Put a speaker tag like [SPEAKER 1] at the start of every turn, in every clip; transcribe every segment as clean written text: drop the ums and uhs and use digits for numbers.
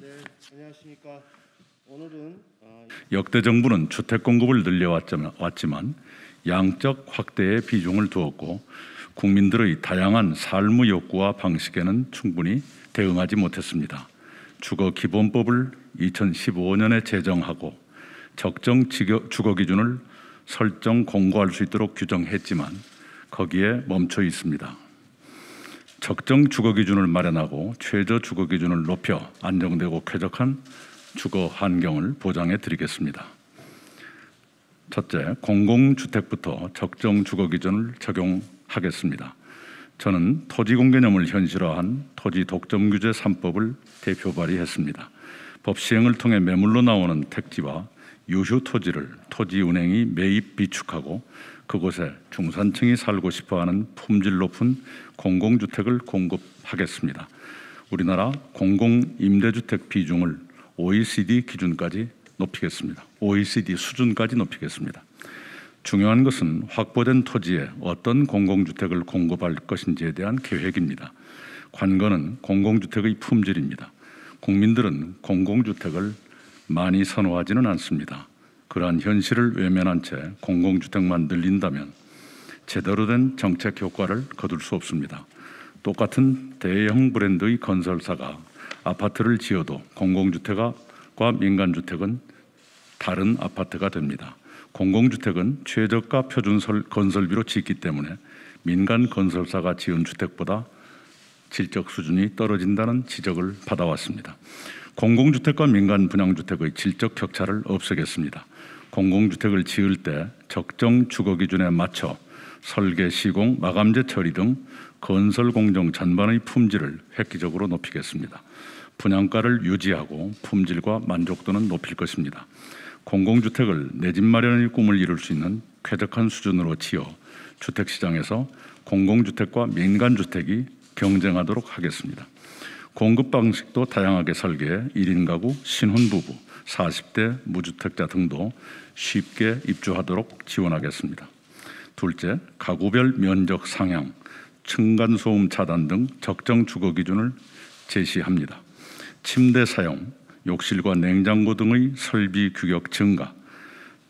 [SPEAKER 1] 네, 안녕하십니까. 오늘은
[SPEAKER 2] 역대 정부는 주택 공급을 늘려왔지만 양적 확대에 비중을 두었고 국민들의 다양한 삶의 욕구와 방식에는 충분히 대응하지 못했습니다. 주거기본법을 2015년에 제정하고 적정 주거 기준을 설정 공고할 수 있도록 규정했지만 거기에 멈춰 있습니다. 적정 주거 기준을 마련하고 최저 주거 기준을 높여 안정되고 쾌적한 주거 환경을 보장해 드리겠습니다. 첫째, 공공주택부터 적정 주거 기준을 적용하겠습니다. 저는 토지공 개념을 현실화한 토지 독점 규제 3법을 대표 발의했습니다. 법 시행을 통해 매물로 나오는 택지와 유휴 토지를 토지운행이 매입 비축하고 그곳에 중산층이 살고 싶어하는 품질 높은 공공주택을 공급하겠습니다. 우리나라 공공임대주택 비중을 OECD 기준까지 높이겠습니다. OECD 수준까지 높이겠습니다. 중요한 것은 확보된 토지에 어떤 공공주택을 공급할 것인지에 대한 계획입니다. 관건은 공공주택의 품질입니다. 국민들은 공공주택을 많이 선호하지는 않습니다. 그러한 현실을 외면한 채 공공주택만 늘린다면 제대로 된 정책 효과를 거둘 수 없습니다. 똑같은 대형 브랜드의 건설사가 아파트를 지어도 공공주택과 민간주택은 다른 아파트가 됩니다. 공공주택은 최저가 표준 건설비로 짓기 때문에 민간 건설사가 지은 주택보다 질적 수준이 떨어진다는 지적을 받아왔습니다. 공공주택과 민간 분양주택의 질적 격차를 없애겠습니다. 공공주택을 지을 때 적정 주거 기준에 맞춰 설계, 시공, 마감재 처리 등 건설 공정 전반의 품질을 획기적으로 높이겠습니다. 분양가를 유지하고 품질과 만족도는 높일 것입니다. 공공주택을 내 집 마련의 꿈을 이룰 수 있는 쾌적한 수준으로 지어 주택시장에서 공공주택과 민간주택이 경쟁하도록 하겠습니다. 공급 방식도 다양하게 설계해 1인 가구, 신혼부부, 40대 무주택자 등도 쉽게 입주하도록 지원하겠습니다. 둘째, 가구별 면적 상향, 층간소음 차단 등 적정 주거 기준을 제시합니다. 침대 사용, 욕실과 냉장고 등의 설비 규격 증가,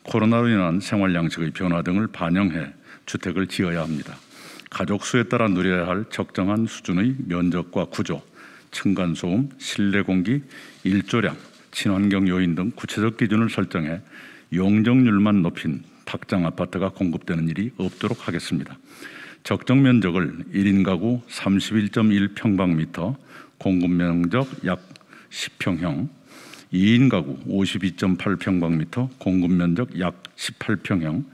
[SPEAKER 2] 코로나로 인한 생활 양식의 변화 등을 반영해 주택을 지어야 합니다. 가족 수에 따라 누려야 할 적정한 수준의 면적과 구조, 층간소음, 실내 공기, 일조량, 친환경 요인 등 구체적 기준을 설정해 용적률만 높인 탁장 아파트가 공급되는 일이 없도록 하겠습니다. 적정 면적을 1인 가구 31.1평방미터, 공급 면적 약 10평형, 2인 가구 52.8평방미터, 공급 면적 약 18평형,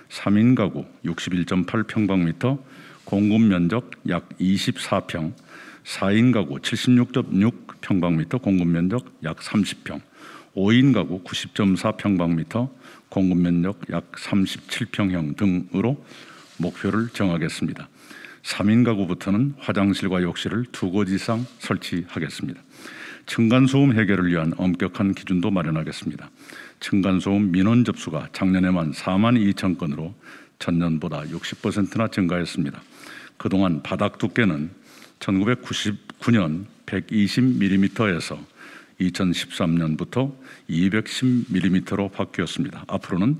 [SPEAKER 2] 3인 가구 61.8평방미터, 공급 면적 약 24평, 4인 가구 76.6평방미터, 공급 면적 약 30평, 5인 가구 90.4평방미터, 공급 면적 약 37평형 등으로 목표를 정하겠습니다. 3인 가구부터는 화장실과 욕실을 2곳 이상 설치하겠습니다. 층간소음 해결을 위한 엄격한 기준도 마련하겠습니다. 층간소음 민원 접수가 작년에만 4만 2천 건으로 전년보다 60%나 증가했습니다. 그동안 바닥 두께는 1999년 120mm에서 2013년부터 210mm로 바뀌었습니다. 앞으로는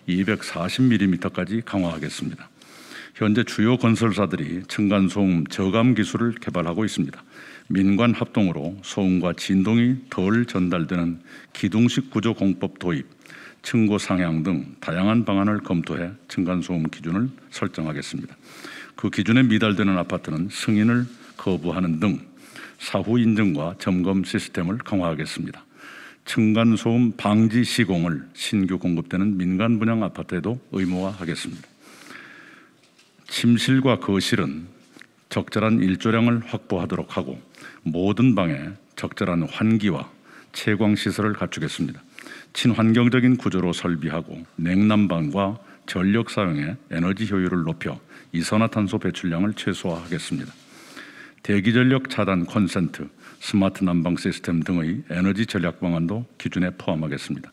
[SPEAKER 2] 240mm까지 강화하겠습니다. 현재 주요 건설사들이 층간소음 저감 기술을 개발하고 있습니다. 민관 합동으로 소음과 진동이 덜 전달되는 기둥식 구조 공법 도입, 층고 상향 등 다양한 방안을 검토해 층간소음 기준을 설정하겠습니다. 그 기준에 미달되는 아파트는 승인을 거부하는 등 사후 인증과 점검 시스템을 강화하겠습니다. 층간소음 방지 시공을 신규 공급되는 민간 분양 아파트에도 의무화하겠습니다. 침실과 거실은 적절한 일조량을 확보하도록 하고 모든 방에 적절한 환기와 채광 시설을 갖추겠습니다. 친환경적인 구조로 설비하고 냉난방과 전력 사용에 에너지 효율을 높여 이산화탄소 배출량을 최소화하겠습니다. 대기전력 차단 콘센트, 스마트 난방 시스템 등의 에너지 전략 방안도 기준에 포함하겠습니다.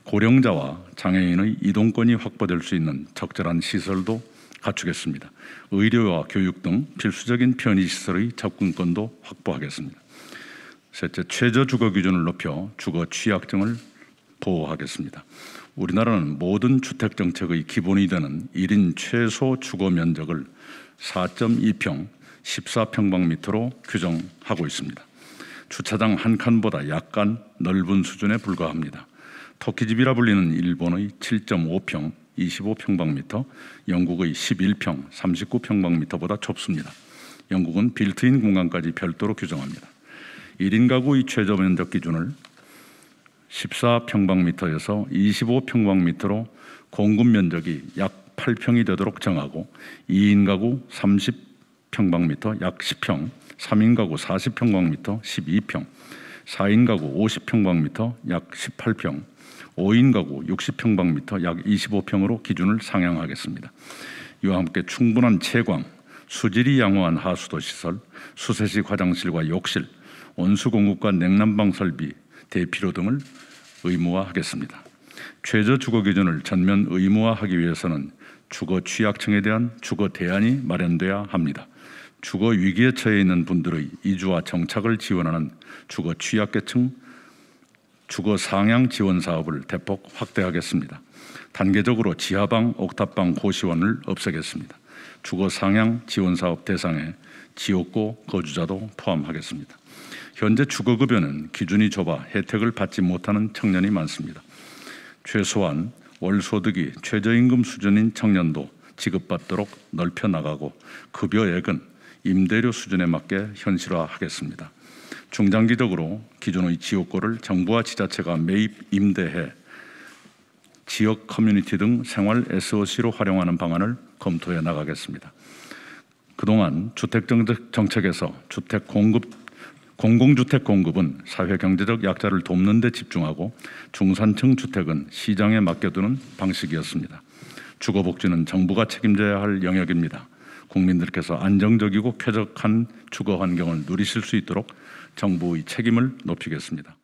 [SPEAKER 2] 고령자와 장애인의 이동권이 확보될 수 있는 적절한 시설도 갖추겠습니다. 의료와 교육 등 필수적인 편의시설의 접근권도 확보하겠습니다. 셋째, 최저 주거 기준을 높여 주거 취약증을 보호하겠습니다. 우리나라는 모든 주택 정책의 기본이 되는 1인 최소 주거 면적을 4.2평 14평방미터로 규정하고 있습니다. 주차장 한 칸보다 약간 넓은 수준에 불과합니다. 토끼집이라 불리는 일본의 7.5평 25평방미터, 영국의 11평 39평방미터보다 좁습니다. 영국은 빌트인 공간까지 별도로 규정합니다. 1인 가구의 최저 면적 기준을 14평방미터에서 25평방미터로 공급 면적이 약 8평이 되도록 정하고 2인 가구 30평방미터 약 10평, 3인 가구 40평방미터 12평, 4인 가구 50평방미터 약 18평, 5인 가구 60평방미터 약 25평으로 기준을 상향하겠습니다. 이와 함께 충분한 채광, 수질이 양호한 하수도 시설, 수세식 화장실과 욕실, 온수 공급과 냉난방 설비, 대피로 등을 의무화하겠습니다. 최저 주거 기준을 전면 의무화하기 위해서는 주거 취약층에 대한 주거 대안이 마련돼야 합니다. 주거 위기에 처해 있는 분들의 이주와 정착을 지원하는 주거 취약계층 주거 상향 지원 사업을 대폭 확대하겠습니다. 단계적으로 지하방, 옥탑방 고시원을 없애겠습니다. 주거 상향 지원 사업 대상에 지옥고 거주자도 포함하겠습니다. 현재 주거급여는 기준이 좁아 혜택을 받지 못하는 청년이 많습니다. 최소한 월 소득이 최저임금 수준인 청년도 지급받도록 넓혀 나가고 급여액은 임대료 수준에 맞게 현실화하겠습니다. 중장기적으로 기존의 지역구를 정부와 지자체가 매입 임대해 지역 커뮤니티 등 생활 SOC로 활용하는 방안을 검토해 나가겠습니다. 그동안 주택정책에서 공공주택 공급은 사회경제적 약자를 돕는 데 집중하고 중산층 주택은 시장에 맡겨두는 방식이었습니다. 주거복지는 정부가 책임져야 할 영역입니다. 국민들께서 안정적이고 쾌적한 주거 환경을 누리실 수 있도록 정부의 책임을 높이겠습니다.